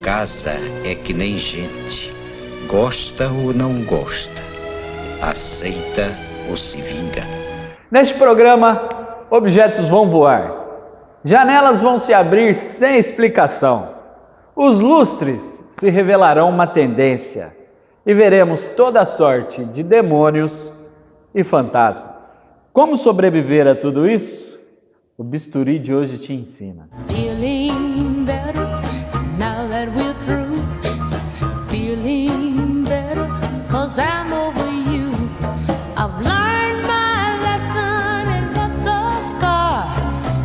Casa é que nem gente. Gosta ou não gosta. Aceita ou se vinga. Neste programa, objetos vão voar. Janelas vão se abrir sem explicação. Os lustres se revelarão uma tendência. E veremos toda sorte de demônios e fantasmas. Como sobreviver a tudo isso? O bisturi de hoje te ensina. Feeling better now that we're through. Feeling better 'cause I'm over you. I've learned my lesson and left the scar.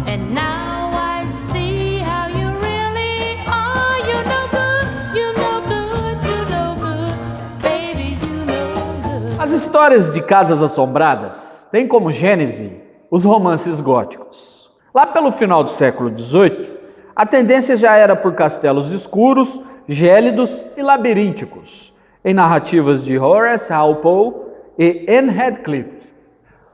And now I see how you really are. You know good, you know good, you know good. Baby, you know good. As histórias de casas assombradas têm como gênese os romances góticos. Lá pelo final do século XVIII, a tendência já era por castelos escuros, gélidos e labirínticos, em narrativas de Horace Walpole e Anne Radcliffe.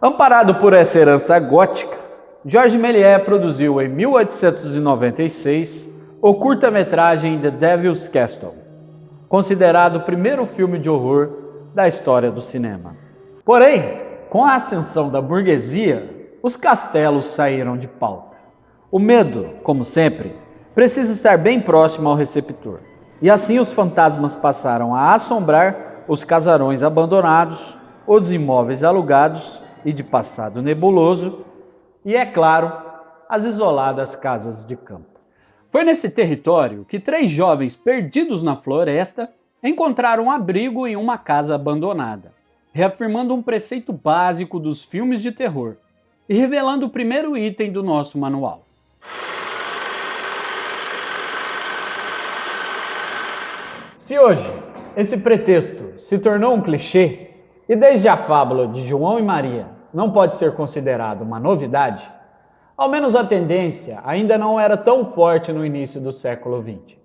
Amparado por essa herança gótica, Georges Méliès produziu em 1896 o curta-metragem The Devil's Castle, considerado o primeiro filme de horror da história do cinema. Porém, com a ascensão da burguesia, os castelos saíram de pauta. O medo, como sempre, precisa estar bem próximo ao receptor. E assim os fantasmas passaram a assombrar os casarões abandonados, os imóveis alugados e de passado nebuloso, e, é claro, as isoladas casas de campo. Foi nesse território que 3 jovens perdidos na floresta encontraram abrigo em uma casa abandonada, reafirmando um preceito básico dos filmes de terror e revelando o primeiro item do nosso manual. Se hoje esse pretexto se tornou um clichê e desde a fábula de João e Maria não pode ser considerado uma novidade, ao menos a tendência ainda não era tão forte no início do século XX,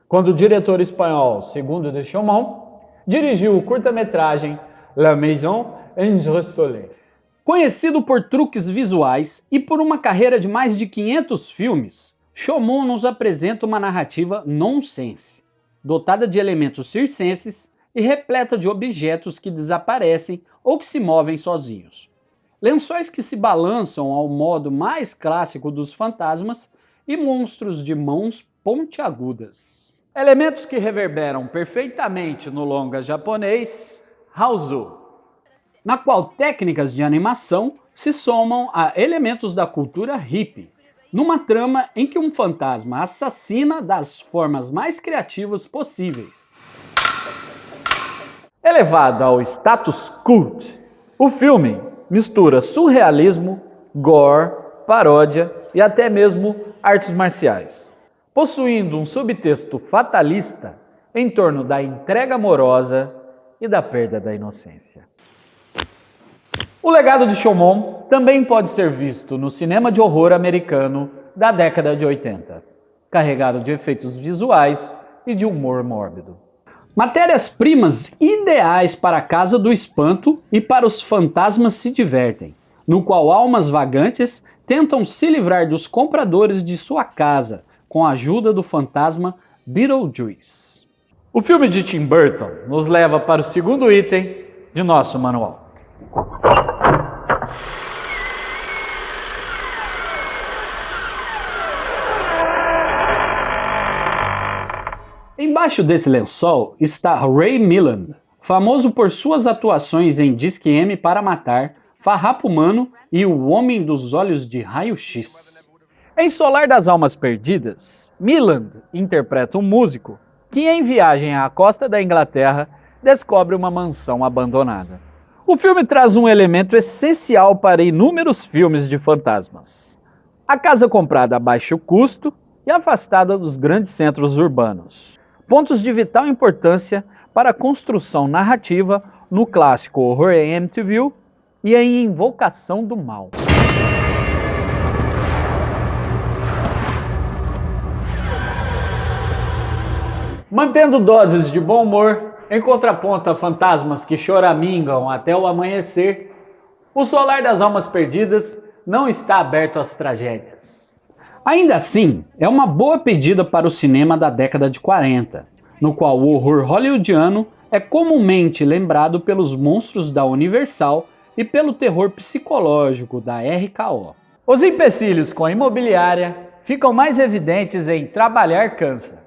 quando o diretor espanhol Segundo de Chaumont dirigiu o curta-metragem La Maison Enresolée. Conhecido por truques visuais e por uma carreira de mais de 500 filmes, Chaumont nos apresenta uma narrativa nonsense, dotada de elementos circenses e repleta de objetos que desaparecem ou que se movem sozinhos. Lençóis que se balançam ao modo mais clássico dos fantasmas e monstros de mãos pontiagudas. Elementos que reverberam perfeitamente no longa japonês Hausu, na qual técnicas de animação se somam a elementos da cultura hippie, numa trama em que um fantasma assassina das formas mais criativas possíveis. Elevado ao status cult, o filme mistura surrealismo, gore, paródia e até mesmo artes marciais, possuindo um subtexto fatalista em torno da entrega amorosa e da perda da inocência. O legado de Chaumont também pode ser visto no cinema de horror americano da década de 80, carregado de efeitos visuais e de humor mórbido. Matérias-primas ideais para a Casa do Espanto e para os fantasmas se divertem, no qual almas vagantes tentam se livrar dos compradores de sua casa com a ajuda do fantasma Beetlejuice. O filme de Tim Burton nos leva para o segundo item de nosso manual. Embaixo desse lençol está Ray Milland, famoso por suas atuações em Disque M para Matar, Farrapo Humano e O Homem dos Olhos de Raio-X. Em Solar das Almas Perdidas, Milland interpreta um músico que, em viagem à costa da Inglaterra, descobre uma mansão abandonada. O filme traz um elemento essencial para inúmeros filmes de fantasmas: a casa comprada a baixo custo e afastada dos grandes centros urbanos. Pontos de vital importância para a construção narrativa no clássico Horror em Amityville e em Invocação do Mal. Mantendo doses de bom humor, em contraponto a fantasmas que choramingam até o amanhecer, o Solar das Almas Perdidas não está aberto às tragédias. Ainda assim, é uma boa pedida para o cinema da década de 40, no qual o horror hollywoodiano é comumente lembrado pelos monstros da Universal e pelo terror psicológico da RKO. Os empecilhos com a imobiliária ficam mais evidentes em Trabalhar Cansa.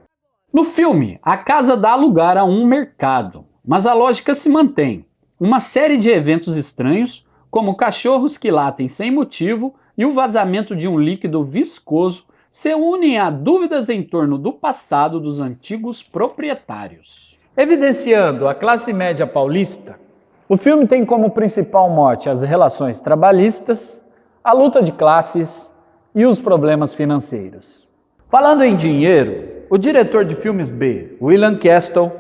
No filme, a casa dá lugar a um mercado, mas a lógica se mantém. Uma série de eventos estranhos, como cachorros que latem sem motivo e o vazamento de um líquido viscoso, se unem a dúvidas em torno do passado dos antigos proprietários. Evidenciando a classe média paulista, o filme tem como principal mote as relações trabalhistas, a luta de classes e os problemas financeiros. Falando em dinheiro, o diretor de filmes B, William Castle,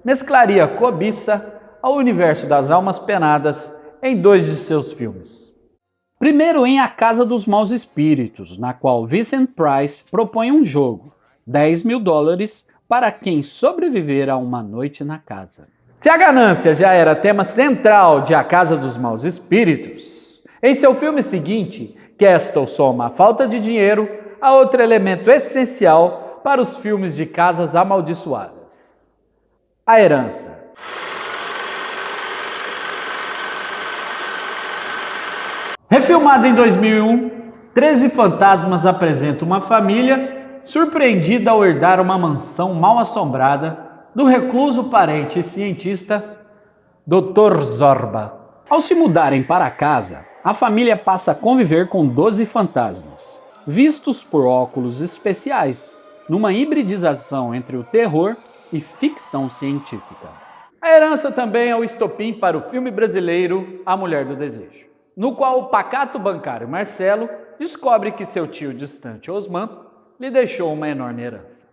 mesclaria cobiça ao universo das almas penadas em 2 de seus filmes. Primeiro em A Casa dos Maus Espíritos, na qual Vincent Price propõe um jogo, $10.000 para quem sobreviver a uma noite na casa. Se a ganância já era tema central de A Casa dos Maus Espíritos, em seu filme seguinte, Castle soma a falta de dinheiro a outro elemento essencial para os filmes de casas amaldiçoadas: a herança. Refilmado em 2001, 13 Fantasmas apresenta uma família surpreendida ao herdar uma mansão mal-assombrada do recluso parente e cientista Dr. Zorba. Ao se mudarem para casa, a família passa a conviver com 12 fantasmas, vistos por óculos especiais, numa hibridização entre o terror e ficção científica. A herança também é o estopim para o filme brasileiro A Mulher do Desejo, no qual o pacato bancário Marcelo descobre que seu tio distante Osman lhe deixou uma enorme herança.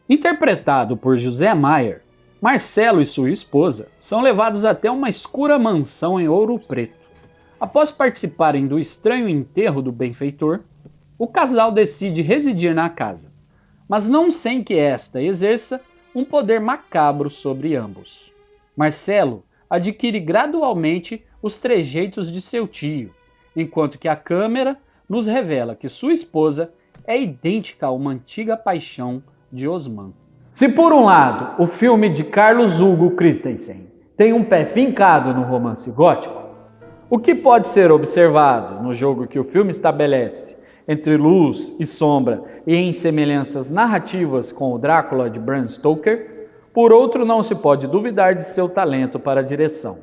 Interpretado por José Maier, Marcelo e sua esposa são levados até uma escura mansão em Ouro Preto. Após participarem do estranho enterro do benfeitor, o casal decide residir na casa, mas não sem que esta exerça um poder macabro sobre ambos. Marcelo adquire gradualmente os trejeitos de seu tio, enquanto que a câmera nos revela que sua esposa é idêntica a uma antiga paixão de Osman. Se por um lado o filme de Carlos Hugo Christensen tem um pé fincado no romance gótico, o que pode ser observado no jogo que o filme estabelece entre luz e sombra e em semelhanças narrativas com o Drácula de Bram Stoker, por outro não se pode duvidar de seu talento para a direção,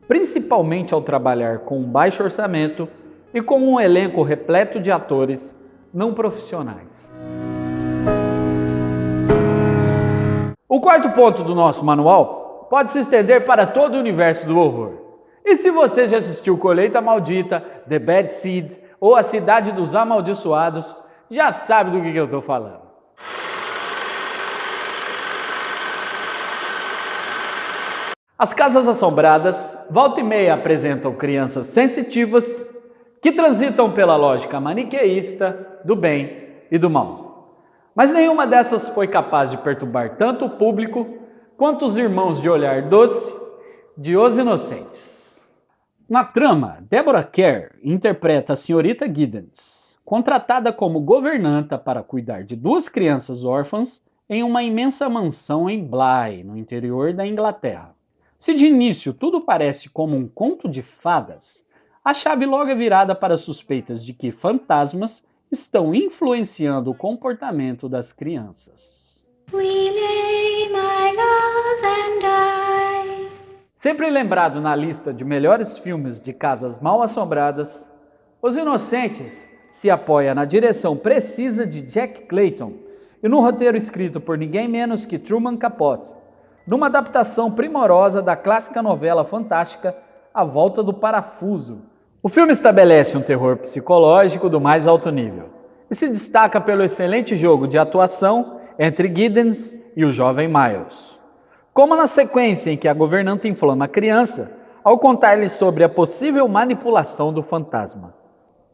principalmente ao trabalhar com um baixo orçamento e com um elenco repleto de atores não profissionais. O quarto ponto do nosso manual pode se estender para todo o universo do horror. E se você já assistiu Colheita Maldita, The Bad Seed ou A Cidade dos Amaldiçoados, já sabe do que eu estou falando. As casas assombradas, volta e meia, apresentam crianças sensitivas que transitam pela lógica maniqueísta do bem e do mal. Mas nenhuma dessas foi capaz de perturbar tanto o público quanto os irmãos de olhar doce de Os Inocentes. Na trama, Deborah Kerr interpreta a senhorita Giddens, contratada como governanta para cuidar de 2 crianças órfãs em uma imensa mansão em Bly, no interior da Inglaterra. Se de início tudo parece como um conto de fadas, a chave logo é virada para suspeitas de que fantasmas estão influenciando o comportamento das crianças. We lay my love and I. Sempre lembrado na lista de melhores filmes de casas mal-assombradas, Os Inocentes se apoia na direção precisa de Jack Clayton e no roteiro escrito por ninguém menos que Truman Capote, numa adaptação primorosa da clássica novela fantástica A Volta do Parafuso. O filme estabelece um terror psicológico do mais alto nível e se destaca pelo excelente jogo de atuação entre Giddens e o jovem Miles. Como na sequência em que a governanta inflama a criança ao contar-lhe sobre a possível manipulação do fantasma,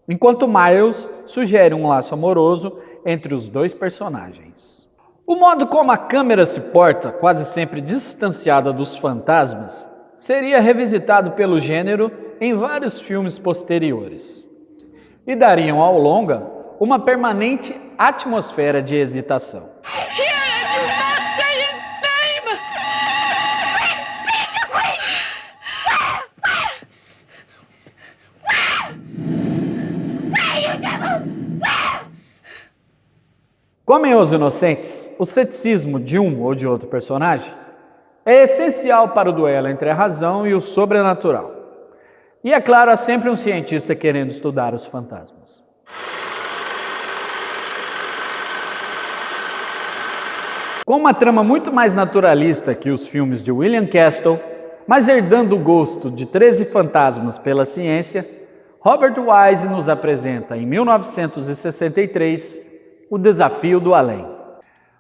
enquanto Miles sugere um laço amoroso entre os 2 personagens. O modo como a câmera se porta, quase sempre distanciada dos fantasmas, seria revisitado pelo gênero em vários filmes posteriores, e dariam ao longa uma permanente atmosfera de hesitação. Como em Os Inocentes, o ceticismo de um ou de outro personagem é essencial para o duelo entre a razão e o sobrenatural. E é claro, há sempre um cientista querendo estudar os fantasmas. Com uma trama muito mais naturalista que os filmes de William Castle, mas herdando o gosto de 13 fantasmas pela ciência, Robert Wise nos apresenta, em 1963, O Desafio do Além.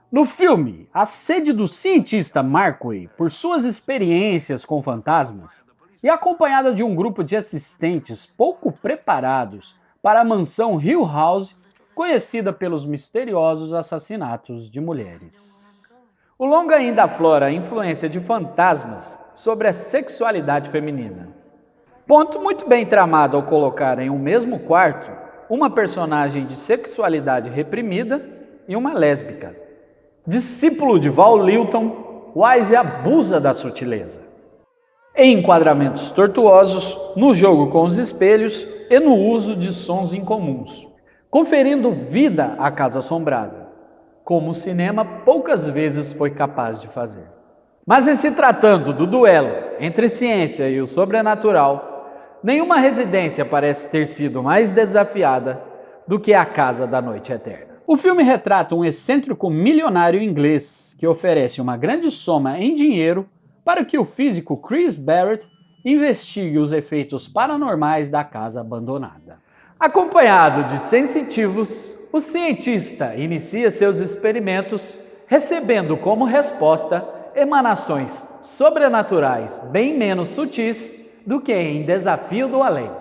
No filme, a sede do cientista Markway por suas experiências com fantasmas e acompanhada de um grupo de assistentes pouco preparados para a mansão Hill House, conhecida pelos misteriosos assassinatos de mulheres. O longa ainda aflora a influência de fantasmas sobre a sexualidade feminina. Ponto muito bem tramado ao colocar em um mesmo quarto uma personagem de sexualidade reprimida e uma lésbica. Discípulo de Val Lilton, Wise abusa da sutileza. Em enquadramentos tortuosos, no jogo com os espelhos e no uso de sons incomuns, conferindo vida à Casa Assombrada, como o cinema poucas vezes foi capaz de fazer. Mas em se tratando do duelo entre ciência e o sobrenatural, nenhuma residência parece ter sido mais desafiada do que a Casa da Noite Eterna. O filme retrata um excêntrico milionário inglês que oferece uma grande soma em dinheiro para que o físico Chris Barrett investigue os efeitos paranormais da casa abandonada. Acompanhado de sensitivos, o cientista inicia seus experimentos, recebendo como resposta emanações sobrenaturais bem menos sutis do que em Desafio do Além.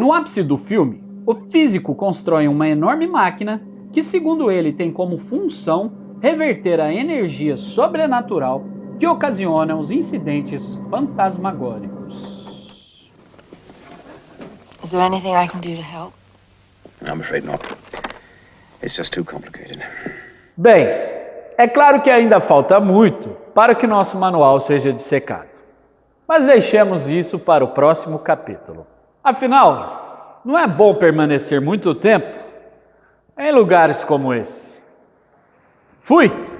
No ápice do filme, o físico constrói uma enorme máquina que, segundo ele, tem como função reverter a energia sobrenatural que ocasiona os incidentes fantasmagóricos. Is there anything I can do to help? I'm afraid not. It's just too complicated. Bem, é claro que ainda falta muito para que nosso manual seja dissecado. Mas deixemos isso para o próximo capítulo. Afinal, não é bom permanecer muito tempo em lugares como esse. Fui!